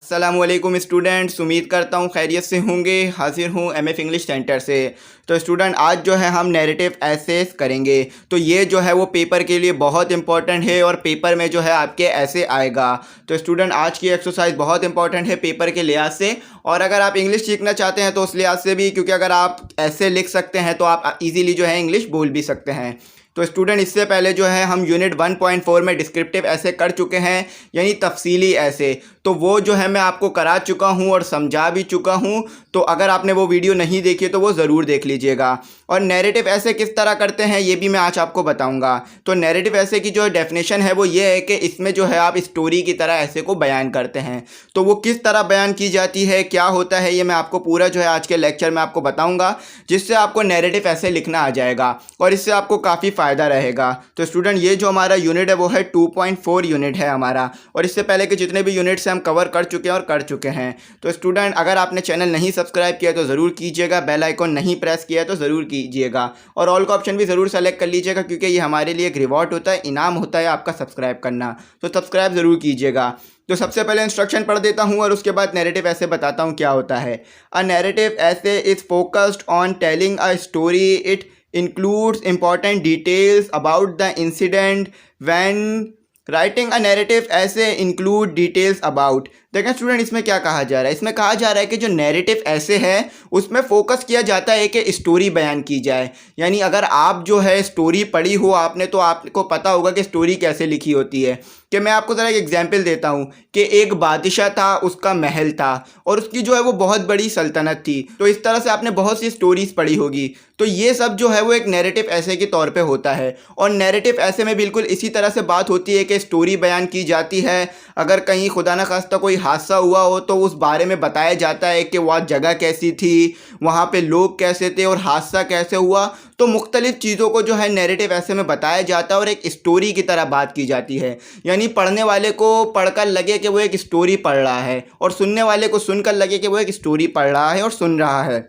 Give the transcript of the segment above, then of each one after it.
अस्सलामुअलैकुम स्टूडेंट्स, उम्मीद करता हूँ खैरियत से होंगे। हाजिर हूँ एमएफ इंग्लिश सेंटर से। तो स्टूडेंट, आज जो है हम नैरेटिव एसेस करेंगे। तो ये जो है वो पेपर के लिए बहुत इंपॉर्टेंट है और पेपर में जो है आपके ऐसे आएगा। तो स्टूडेंट, आज की एक्सरसाइज बहुत इंपॉर्टेंट है पेपर के लिहाज से, और अगर आप इंग्लिश सीखना चाहते हैं तो उस लिहाज से भी, क्योंकि अगर आप ऐसे लिख सकते हैं तो आप इजीली जो है इंग्लिश बोल भी सकते हैं। तो स्टूडेंट, इससे पहले जो है हम यूनिट 1.4 में डिस्क्रिप्टिव ऐसे कर चुके हैं, यानी तफसीली ऐसे। तो वो जो है मैं आपको करा चुका हूँ और समझा भी चुका हूँ। तो अगर आपने वो वीडियो नहीं देखी तो वो ज़रूर देख लीजिएगा। और नैरेटिव ऐसे किस तरह करते हैं ये भी मैं आज आपको बताऊँगा। तो नैरेटिव ऐसे की जो डेफिनेशन है वो ये है कि इसमें जो है आप स्टोरी की तरह ऐसे को बयान करते हैं। तो वो किस तरह बयान की जाती है, क्या होता है, ये मैं आपको पूरा जो है आज के लेक्चर में आपको बताऊँगा, जिससे आपको नैरेटिव ऐसे लिखना आ जाएगा और इससे आपको काफ़ी फ़ायदा रहेगा। तो स्टूडेंट, ये जो हमारा यूनिट है वो है 2.4 यूनिट है हमारा, और इससे पहले के जितने भी यूनिट्स हम कवर कर चुके हैं और कर चुके हैं। तो स्टूडेंट, अगर आपने चैनल नहीं सब्सक्राइब किया तो ज़रूर कीजिएगा, बेल आइकॉन नहीं प्रेस किया तो ज़रूर कीजिएगा, और ऑल का ऑप्शन भी ज़रूर सेलेक्ट कर लीजिएगा, क्योंकि ये हमारे लिए एक रिवॉर्ड होता है, इनाम होता है आपका सब्सक्राइब करना। तो सब्सक्राइब ज़रूर कीजिएगा। तो सबसे पहले इंस्ट्रक्शन पढ़ देता हूँ और उसके बाद नैरेटिव ऐसे बताता हूँ क्या होता है। अ नैरेटिव ऐसे is focused on telling a story. It includes important details about the incident. When writing a narrative ऐसे include details about, देखें स्टूडेंट, इसमें क्या कहा जा रहा है। इसमें कहा जा रहा है कि जो नैरेटिव ऐसे है उसमें फोकस किया जाता है कि स्टोरी बयान की जाए। यानी अगर आप जो है स्टोरी पढ़ी हो आपने, तो आपको पता होगा कि स्टोरी कैसे लिखी होती है। कि मैं आपको ज़रा एक एग्जांपल देता हूँ कि एक बादशाह था, उसका महल था और उसकी जो है वो बहुत बड़ी सल्तनत थी। तो इस तरह से आपने बहुत सी स्टोरीज़ पढ़ी होगी। तो ये सब जो है वो एक नैरेटिव ऐसे के तौर पे होता है। और नैरेटिव ऐसे में बिल्कुल इसी तरह से बात होती है कि स्टोरी बयान की जाती है। अगर कहीं खुदा न खास्ता कोई हादसा हुआ हो तो उस बारे में बताया जाता है कि वह जगह कैसी थी, वहाँ पे लोग कैसे थे और हादसा कैसे हुआ। तो मुख्तलिफ़ चीज़ों को जो है नैरेटिव ऐसे में बताया जाता है और एक स्टोरी की तरह बात की जाती है। यानी पढ़ने वाले को पढ़कर लगे कि वो एक स्टोरी पढ़ रहा है, और सुनने वाले को सुनकर लगे कि वो एक स्टोरी पढ़ रहा है और सुन रहा है।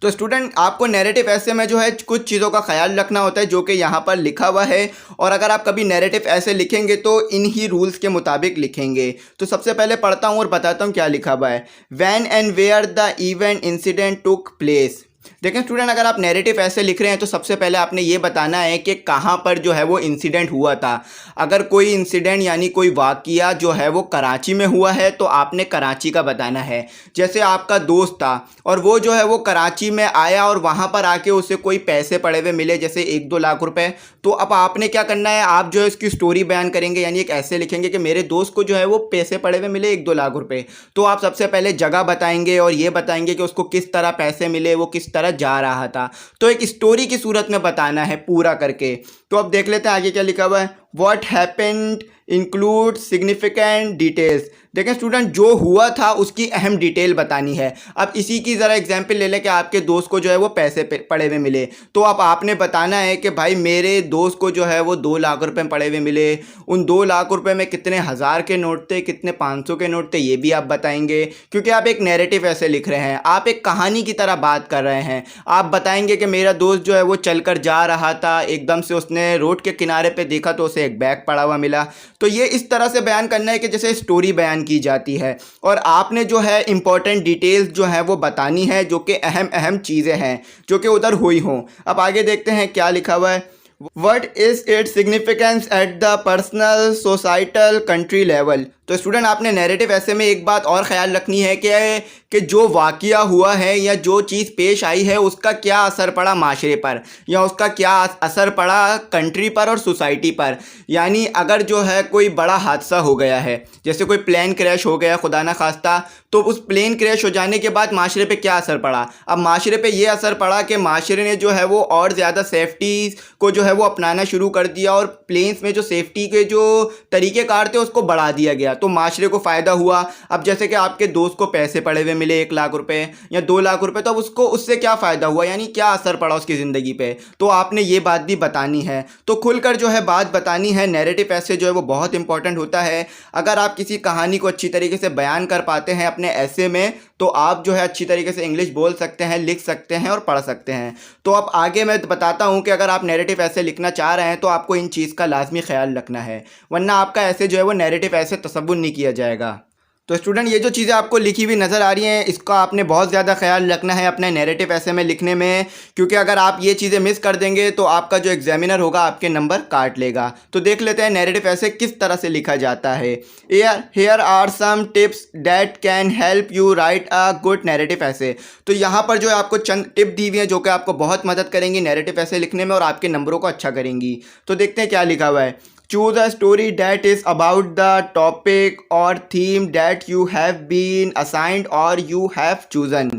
तो स्टूडेंट, आपको नैरेटिव ऐसे में जो है कुछ चीज़ों का ख्याल रखना होता है, जो कि यहाँ पर लिखा हुआ है। और अगर आप कभी नैरेटिव ऐसे लिखेंगे तो इन ही रूल्स के मुताबिक लिखेंगे। तो सबसे पहले पढ़ता हूँ और बताता हूँ क्या लिखा हुआ है। When and where the event incident took place. देखें स्टूडेंट, अगर आप नैरेटिव ऐसे लिख रहे हैं तो सबसे पहले आपने ये बताना है कि कहाँ पर जो है वो इंसिडेंट हुआ था। अगर कोई इंसिडेंट यानी कोई वाक़या जो है वो कराची में हुआ है तो आपने कराची का बताना है। जैसे आपका दोस्त था और वो जो है वो कराची में आया और वहाँ पर आके उसे कोई पैसे पड़े हुए मिले, जैसे 1-2 लाख रुपए। तो अब आपने क्या करना है, आप जो है इसकी स्टोरी बयान करेंगे, यानी एक ऐसे लिखेंगे कि मेरे दोस्त को जो है वो पैसे पड़े हुए मिले 1-2 लाख रुपए। तो आप सबसे पहले जगह बताएंगे और ये बताएंगे कि उसको किस तरह पैसे मिले, वो किस तरह जा रहा था। तो एक स्टोरी की सूरत में बताना है पूरा करके। तो अब देख लेते हैं आगे क्या लिखा हुआ है। What happened include significant details. देखें स्टूडेंट, जो हुआ था उसकी अहम डिटेल बतानी है। अब इसी की ज़रा एग्जांपल ले लें कि आपके दोस्त को जो है वो पैसे पड़े हुए मिले। तो अब आपने बताना है कि भाई मेरे दोस्त को जो है वो 2 लाख रुपए पड़े हुए मिले। उन 2 लाख रुपए में कितने हज़ार के नोट थे, कितने 500 के नोट थे, ये भी आप बताएंगे, क्योंकि आप एक नैरेटिव ऐसे लिख रहे हैं, आप एक कहानी की तरह बात कर रहे हैं। आप बताएंगे कि मेरा दोस्त जो है वो चलकर जा रहा था, एकदम से उसने रोड के किनारे पे देखा तो उसे एक बैग पड़ा हुआ मिला। तो ये इस तरह से बयान करना है कि जैसे स्टोरी बयान की जाती है, और आपने जो है इंपॉर्टेंट डिटेल्स जो है वो बतानी है, जो कि अहम अहम चीज़ें हैं जो कि उधर हुई हों। अब आगे देखते हैं क्या लिखा हुआ है। What is its significance at the personal, societal, country level। तो स्टूडेंट, आपने नैरेटिव ऐसे में एक बात और ख्याल रखनी है कि जो वाक़या हुआ है या जो चीज़ पेश आई है उसका क्या असर पड़ा माशरे पर, या उसका क्या असर पड़ा कंट्री पर और सोसाइटी पर। यानी अगर जो है कोई बड़ा हादसा हो गया है, जैसे कोई प्लेन क्रैश हो गया खुदा ना खास्ता, तो उस प्लेन क्रैश हो जाने के बाद माशरे पे क्या असर पड़ा। अब माशरे पे ये असर पड़ा कि माशरे ने जो है वो और ज़्यादा सेफ्टी को जो है वो अपनाना शुरू कर दिया, और प्लेन्स में जो सेफ्टी के जो तरीक़ेकार थे उसको बढ़ा दिया गया। तो माशरे को फ़ायदा हुआ। अब जैसे कि आपके दोस्त को पैसे पड़े हुए मिले 1 लाख रुपए या 2 लाख रुपए, तो अब उसको उससे क्या फ़ायदा हुआ, यानी क्या असर पड़ा उसकी ज़िंदगी पे। तो आपने ये बात भी बतानी है। तो खुलकर जो है बात बतानी है। नैरेटिव ऐसे जो है वो बहुत इंपॉर्टेंट होता है। अगर आप किसी कहानी को अच्छी तरीके से बयान कर पाते हैं अपने ऐसे में, तो आप जो है अच्छी तरीके से इंग्लिश बोल सकते हैं, लिख सकते हैं और पढ़ सकते हैं। तो अब आगे मैं बताता हूँ कि अगर आप नैरेटिव ऐसे लिखना चाह रहे हैं तो आपको इन चीज़ का लाजमी ख्याल रखना है, वरना आपका ऐसे जो है वो नैरेटिव ऐसे तसव्वुर नहीं किया जाएगा। तो स्टूडेंट ये जो चीज़ें आपको लिखी हुई नज़र आ रही हैं इसका आपने बहुत ज़्यादा ख्याल रखना है अपने नैरेटिव ऐसे में लिखने में, क्योंकि अगर आप ये चीज़ें मिस कर देंगे तो आपका जो एग्जामिनर होगा आपके नंबर काट लेगा। तो देख लेते हैं नैरेटिव ऐसे किस तरह से लिखा जाता है। Here are some tips that can help you write a good narrative ऐसे। तो यहाँ पर जो है आपको चंद टिप दी हुई हैं जो कि आपको बहुत मदद करेंगी नैरेटिव ऐसे लिखने में और आपके नंबरों को अच्छा करेंगी। तो देखते हैं क्या लिखा हुआ है। Choose a story that is about the topic or theme that you have been assigned or you have chosen।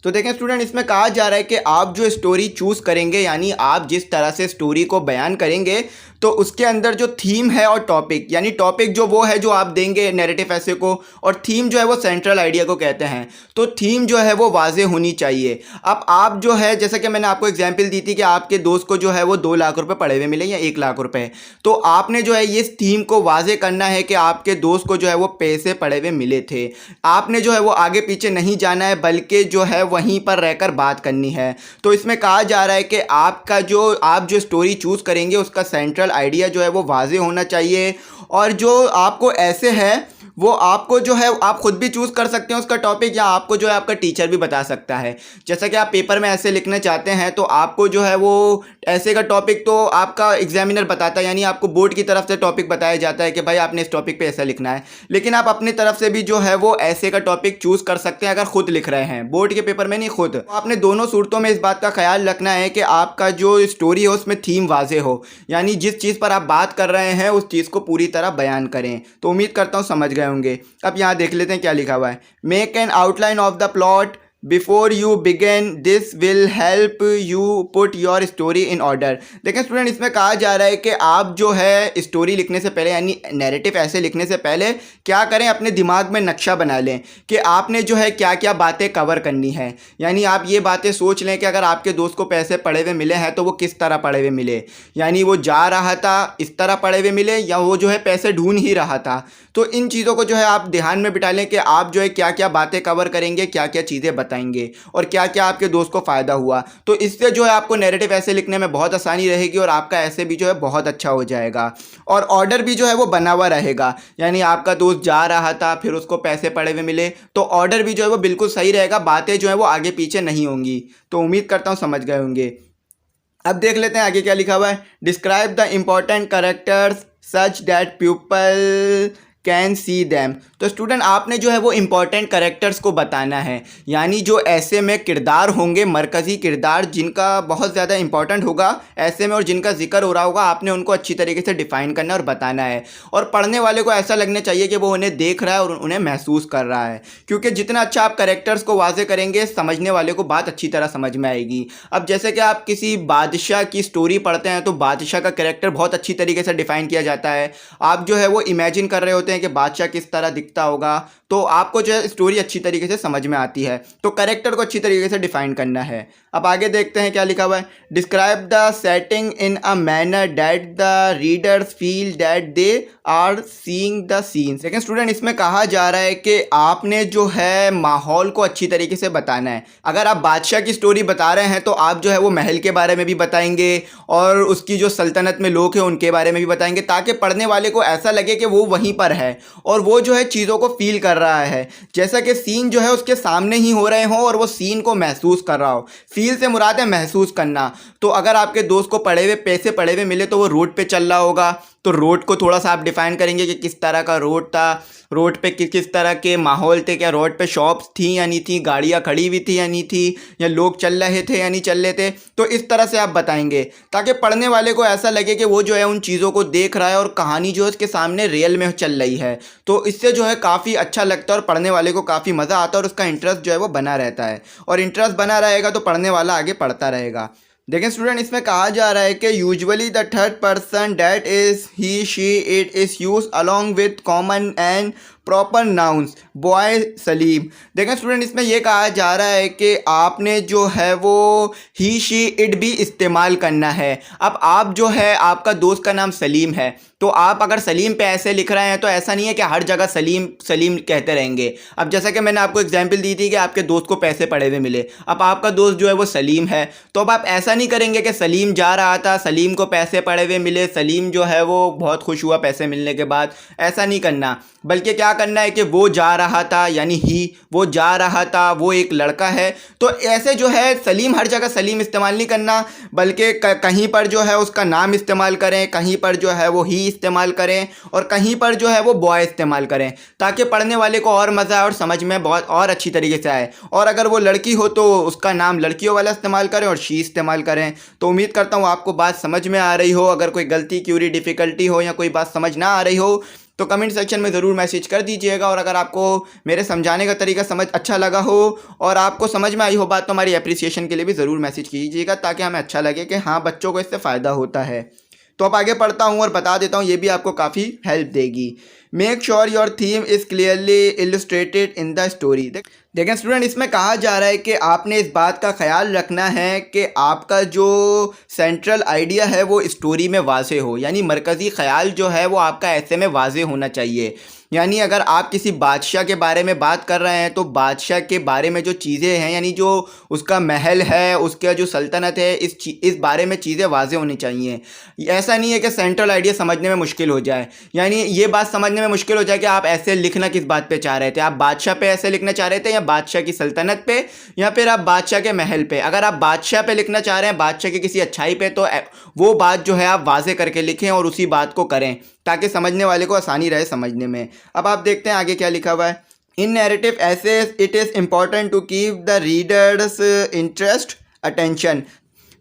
तो देखें स्टूडेंट, इसमें कहा जा रहा है कि आप जो स्टोरी चूज़ करेंगे यानी आप जिस तरह से स्टोरी को बयान करेंगे तो उसके अंदर जो थीम है और टॉपिक, यानी टॉपिक जो वो है जो आप देंगे नैरेटिव ऐसे को, और थीम जो है वो सेंट्रल आइडिया को कहते हैं। तो थीम जो है वो वाज़े होनी चाहिए। अब आप जो है, जैसा कि मैंने आपको एग्जांपल दी थी कि आपके दोस्त को जो है वो 2 लाख रुपए पड़े हुए मिले या 1 लाख रुपए, तो आपने जो है ये थीम को वाज़े करना है कि आपके दोस्त को जो है वो पैसे पड़े हुए मिले थे। आपने जो है वो आगे पीछे नहीं जाना है बल्कि जो है वहीं पर रहकर बात करनी है। तो इसमें कहा जा रहा है कि आप जो स्टोरी चूज़ करेंगे उसका सेंट्रल आइडिया जो है वो वाज़े होना चाहिए, और जो आपको ऐसे है वो आपको जो है आप खुद भी चूज़ कर सकते हैं उसका टॉपिक, या आपको जो है आपका टीचर भी बता सकता है। जैसा कि आप पेपर में ऐसे लिखना चाहते हैं तो आपको जो है वो ऐसे का टॉपिक तो आपका एग्जामिनर बताता है, यानी आपको बोर्ड की तरफ से टॉपिक बताया जाता है कि भाई आपने इस टॉपिक पे ऐसा लिखना है, लेकिन आप अपनी तरफ से भी जो है वो ऐसे का टॉपिक चूज़ कर सकते हैं अगर खुद लिख रहे हैं, बोर्ड के पेपर में नहीं खुद। तो आपने दोनों सूरतों में इस बात का ख्याल रखना है कि आपका जो स्टोरी हो उसमें थीम वाज़े हो, यानी जिस चीज़ पर आप बात कर रहे हैं उस चीज़ को पूरी तरह बयान करें। तो उम्मीद करता हूँ समझ गए होंगे। अब यहाँ देख लेते हैं क्या लिखा हुआ है। Make an outline of the plot before you begin, this will help you put your story in order. देखें स्टूडेंट, इसमें कहा जा रहा है कि आप जो है स्टोरी लिखने से पहले यानी नैरेटिव ऐसे लिखने से पहले क्या करें, अपने दिमाग में नक्शा बना लें कि आपने जो है क्या क्या बातें कवर करनी है। यानी आप ये बातें सोच लें कि अगर आपके दोस्त को पैसे पड़े हुए मिले हैं तो वो किस तरह पड़े हुए मिले, यानी वो जा रहा था इस तरह पड़े हुए मिले या वो जो है पैसे ढूंढ ही रहा था। तो इन चीज़ों को जो है आप ध्यान में बिठा लें कि आप जो है क्या क्या बातें कवर करेंगे, क्या क्या चीज़ें बताएंगे और क्या क्या आपके दोस्त को फ़ायदा हुआ। तो इससे जो है आपको नैरेटिव ऐसे लिखने में बहुत आसानी रहेगी और आपका ऐसे भी जो है बहुत अच्छा हो जाएगा, और ऑर्डर भी जो है वो बना हुआ रहेगा। यानी आपका दोस्त जा रहा था फिर उसको पैसे पड़े हुए मिले तो ऑर्डर भी जो है वो बिल्कुल सही रहेगा, बातें जो है वो आगे पीछे नहीं होंगी। तो उम्मीद करता हूँ समझ गए होंगे। अब देख लेते हैं आगे क्या लिखा हुआ है। Describe the important characters such that people can see them. तो स्टूडेंट आपने जो है वो इम्पॉर्टेंट कैरेक्टर्स को बताना है, यानी जो ऐसे में किरदार होंगे, मरकज़ी किरदार जिनका बहुत ज़्यादा इंपॉर्टेंट होगा ऐसे में और जिनका जिक्र हो रहा होगा, आपने उनको अच्छी तरीके से डिफ़ाइन करना और बताना है। और पढ़ने वाले को ऐसा लगना चाहिए कि वो उन्हें देख रहा है और उन्हें महसूस कर रहा है, क्योंकि जितना अच्छा आप कैरेक्टर्स को वाज़े करेंगे समझने वाले को बात अच्छी तरह समझ में आएगी। अब जैसे कि आप किसी बादशाह की स्टोरी पढ़ते हैं तो बादशाह का कैरेक्टर बहुत अच्छी तरीके से डिफ़ाइन किया जाता है। आप जो है वो इमेजिन कर रहे होते हैं कि बादशाह किस तरह दिखता होगा, तो आपको जो है स्टोरी अच्छी तरीके से समझ में आती है। तो कैरेक्टर को अच्छी तरीके से डिफाइन करना है। अब आगे देखते हैं क्या लिखा हुआ है। Describe the setting in a manner that the readers feel that they are seeing the scenes. लेकिन स्टूडेंट इसमें कहा जा रहा है कि आपने जो है माहौल को अच्छी तरीके से बताना है। अगर आप बादशाह की स्टोरी बता रहे हैं तो आप जो है वो महल के बारे में भी बताएंगे और उसकी जो सल्तनत में लोग हैं उनके बारे में भी बताएंगे, ताकि पढ़ने वाले को ऐसा लगे कि वो वहीं पर है और वो जो है चीज़ों को फील कर रहा है, जैसा कि सीन जो है उसके सामने ही हो रहे हों और वो सीन को महसूस कर रहा हो। फील से मुराद है महसूस करना। तो अगर आपके दोस्त को पड़े हुए पैसे पड़े हुए मिले तो वो रोड पे चल रहा होगा, तो रोड को थोड़ा सा आप डिफाइन करेंगे कि किस तरह का रोड था, रोड पे किस तरह के माहौल थे, क्या रोड पे शॉप्स थी या नहीं थी, गाड़ियाँ खड़ी हुई थी या नहीं थी, या लोग चल रहे थे या नहीं चल रहे थे। तो इस तरह से आप बताएंगे ताकि पढ़ने वाले को ऐसा लगे कि वो जो है उन चीज़ों को देख रहा है और कहानी जो है उसके सामने रियल में चल रही है। तो इससे जो है काफ़ी अच्छा लगता है और पढ़ने वाले को काफ़ी मज़ा आता है और उसका इंटरेस्ट जो है वो बना रहता है, और इंटरेस्ट बना रहेगा तो पढ़ने वाला आगे पढ़ता रहेगा। देखिए स्टूडेंट इसमें कहा जा रहा है कि usually the third person that is he she it is use along with common and proper nouns boy Salim. देखें स्टूडेंट इसमें यह कहा जा रहा है कि आपने जो है वो ही शी इट भी इस्तेमाल करना है। अब आप जो है आपका दोस्त का नाम सलीम है तो आप अगर सलीम पे ऐसे लिख रहे हैं तो ऐसा नहीं है कि हर जगह सलीम सलीम कहते रहेंगे। अब जैसा कि मैंने आपको एग्जांपल दी थी कि आपके दोस्त को पैसे पड़े हुए मिले, अब आपका दोस्त जो है वो सलीम है, तो अब आप ऐसा नहीं करेंगे कि सलीम जा रहा था, सलीम को पैसे पड़े हुए मिले, सलीम जो है वो बहुत खुश हुआ पैसे मिलने के बाद। ऐसा नहीं करना, बल्कि क्या करना है कि वो जा रहा था, यानी वो जा रहा था, वो एक लड़का है। तो ऐसे जो है सलीम, हर जगह सलीम इस्तेमाल नहीं करना, बल्कि कहीं पर जो है उसका नाम इस्तेमाल करें, कहीं पर जो है वो ही इस्तेमाल करें, और कहीं पर जो है वो बॉय इस्तेमाल करें, ताकि पढ़ने वाले को और मज़ा आए और समझ में बहुत और अच्छी तरीके से आए। और अगर वो लड़की हो तो उसका नाम लड़कियों वाला इस्तेमाल करें और शी इस्तेमाल करें। तो उम्मीद करता हूँ आपको बात समझ में आ रही हो। अगर कोई गलती, क्यूरी, डिफ़िकल्टी हो या कोई बात समझ ना आ रही हो तो कमेंट सेक्शन में ज़रूर मैसेज कर दीजिएगा। और अगर आपको मेरे समझाने का तरीका समझ अच्छा लगा हो और आपको समझ में आई हो बात, तो हमारी एप्रिसिएशन के लिए भी ज़रूर मैसेज कीजिएगा, ताकि हमें अच्छा लगे कि हाँ, बच्चों को इससे फ़ायदा होता है। तो अब आगे पढ़ता हूँ और बता देता हूँ, ये भी आपको काफ़ी हेल्प देगी। Make sure your theme is clearly illustrated in the story. देखें स्टूडेंट, इसमें कहा जा रहा है कि आपने इस बात का ख्याल रखना है कि आपका जो सेंट्रल आइडिया है वो स्टोरी में वाज़ेह हो, यानी मरकज़ी ख्याल जो है वो आपका ऐसे में वाज़ेह होना चाहिए। यानी अगर आप किसी बादशाह के बारे में बात कर रहे हैं तो बादशाह के बारे में जो चीज़ें हैं, यानी जो उसका महल है, उसका जो सल्तनत है, इस बारे में चीज़ें वाज़ेह होनी चाहिए। ऐसा नहीं है कि सेंट्रल आइडिया समझने में मुश्किल हो जाए, यानी ये बात समझने में मुश्किल हो जाए कि आप ऐसे लिखना किस बात पे चाह रहे थे, आप बादशाह पे ऐसे लिखना चाह रहे थे या बादशाह की सल्तनत पे, या फिर आप बादशाह के महल पे। अगर आप बादशाह पे लिखना चाह रहे हैं, बादशाह की किसी अच्छाई पे, तो वो बात जो है आप वाज़ेह करके लिखें और उसी बात को करें, ताकि समझने वाले को आसानी रहे समझने में। अब आप देखते हैं आगे क्या लिखा हुआ है। In narrative essays it is important to keep the readers interest attention.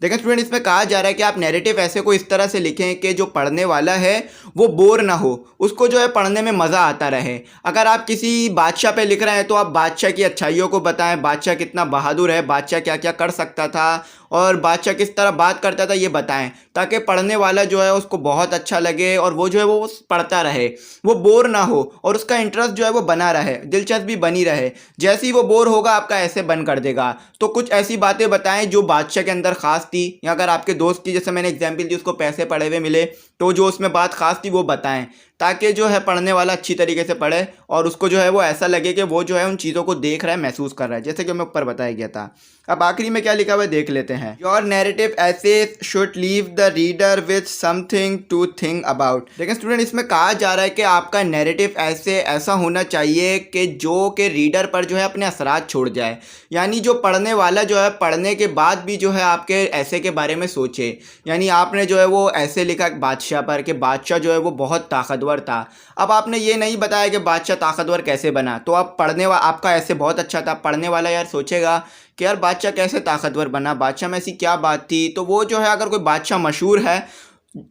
देखिए स्टूडेंट, इसमें कहा जा रहा है कि आप नैरेटिव ऐसे को इस तरह से लिखें कि जो पढ़ने वाला है वो बोर ना हो, उसको जो है पढ़ने में मज़ा आता रहे। अगर आप किसी बादशाह पे लिख रहे हैं तो आप बादशाह की अच्छाइयों को बताएं, बादशाह कितना बहादुर है, बादशाह क्या क्या कर सकता था और बादशाह किस तरह बात करता था, ये बताएं, ताकि पढ़ने वाला जो है उसको बहुत अच्छा लगे और वो जो है वो पढ़ता रहे, वो बोर ना हो और उसका इंटरेस्ट जो है वो बना रहे, दिलचस्पी बनी रहे। जैसे ही वो बोर होगा आपका ऐसे बंद कर देगा। तो कुछ ऐसी बातें बताएं जो बादशाह के अंदर ख़ास थी, या अगर आपके दोस्त की, जैसे मैंने एग्जाम्पल दी, उसको पैसे पड़े हुए मिले, तो जो उसमें बात खास थी वो बताएं, ताकि जो है पढ़ने वाला अच्छी तरीके से पढ़े और उसको जो है वो ऐसा लगे कि वो जो है उन चीज़ों को देख रहा है, महसूस कर रहा है, जैसे कि हमें ऊपर बताया गया था। अब आखिरी में क्या लिखा हुआ है देख लेते हैं। Your narrative essays should leave the reader with something to think about. देखिए स्टूडेंट, इसमें कहा जा रहा है कि आपका नैरेटिव ऐसा होना चाहिए कि जो कि रीडर पर जो है अपने असरात छोड़ जाए, यानी जो पढ़ने वाला जो है पढ़ने के बाद भी जो है आपके ऐसे के बारे में सोचे। यानी आपने जो है वो ऐसे लिखा बादशाह पर कि बादशाह जो है वो बहुत ताकतवर था। अब आपने ये नहीं बताया कि बादशाह ताकतवर कैसे बना, तो आप आपका ऐसे बहुत अच्छा था, पढ़ने वाला यार सोचेगा कि यार बादशाह कैसे ताकतवर बना, बादशाह में ऐसी क्या बात थी। तो वो जो है अगर कोई बादशाह मशहूर है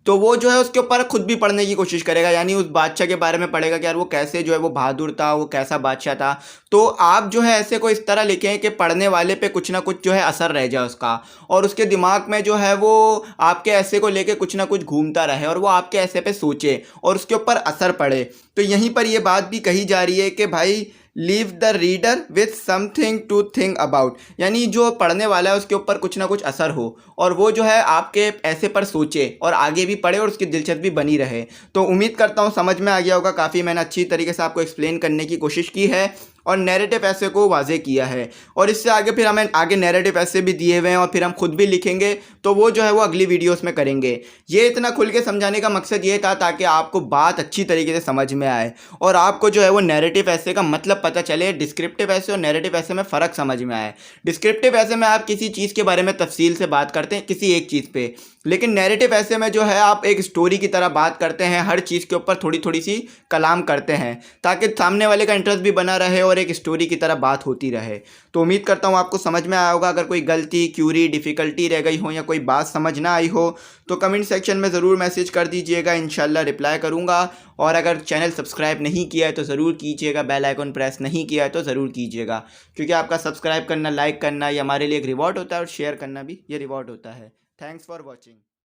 तो वो जो है उसके ऊपर खुद भी पढ़ने की कोशिश करेगा, यानी उस बादशाह के बारे में पढ़ेगा कि यार वो कैसे जो है वो बहादुर था, वो कैसा बादशाह था। तो आप जो है ऐसे को इस तरह लिखें कि पढ़ने वाले पे कुछ ना कुछ जो है असर रह जाए उसका, और उसके दिमाग में जो है वो आपके ऐसे को लेके कुछ ना कुछ घूमता रहे और वो आपके ऐसे पे सोचे और उसके ऊपर असर पड़े। तो यहीं पर ये बात भी कही जा रही है कि भाई leave the reader with something to think about, यानी जो पढ़ने वाला है उसके ऊपर कुछ ना कुछ असर हो और वो जो है आपके ऐसे पर सोचे और आगे भी पढ़े और उसकी दिलचस्पी बनी रहे। तो उम्मीद करता हूँ समझ में आ गया होगा, काफ़ी मैंने अच्छी तरीके से आपको एक्सप्लेन करने की कोशिश की है और नैरेटिव ऐसे को वाज़ेह किया है। और इससे आगे फिर हमें आगे नैरेटिव ऐसे भी दिए हुए हैं और फिर हम खुद भी लिखेंगे, तो वो जो है वो अगली वीडियोस में करेंगे। ये इतना खुल के समझाने का मकसद ये था ताकि आपको बात अच्छी तरीके से समझ में आए और आपको जो है वो नैरेटिव ऐसे का मतलब पता चले, डिस्क्रिप्टिव ऐसे और नैरेटिव ऐसे में फ़र्क समझ में आए। डिस्क्रिप्टिव ऐसे में आप किसी चीज़ के बारे में तफसील से बात करते हैं किसी एक चीज़ पे, लेकिन नैरेटिव ऐसे में जो है आप एक स्टोरी की तरह बात करते हैं, हर चीज़ के ऊपर थोड़ी थोड़ी सी कलाम करते हैं ताकि सामने वाले का इंटरेस्ट भी बना रहे और एक स्टोरी की तरह बात होती रहे। तो उम्मीद करता हूँ आपको समझ में आया होगा। अगर कोई गलती, क्यूरी, डिफ़िकल्टी रह गई हो या कोई बात समझ ना आई हो तो कमेंट सेक्शन में ज़रूर मैसेज कर दीजिएगा, इंशाल्लाह रिप्लाई करूँगा। और अगर चैनल सब्सक्राइब नहीं किया है तो ज़रूर कीजिएगा, बेल आइकन प्रेस नहीं किया है तो ज़रूर कीजिएगा, क्योंकि आपका सब्सक्राइब करना, लाइक करना ये हमारे लिए एक रिवॉर्ड होता है और शेयर करना भी ये रिवॉर्ड होता है। Thanks for watching.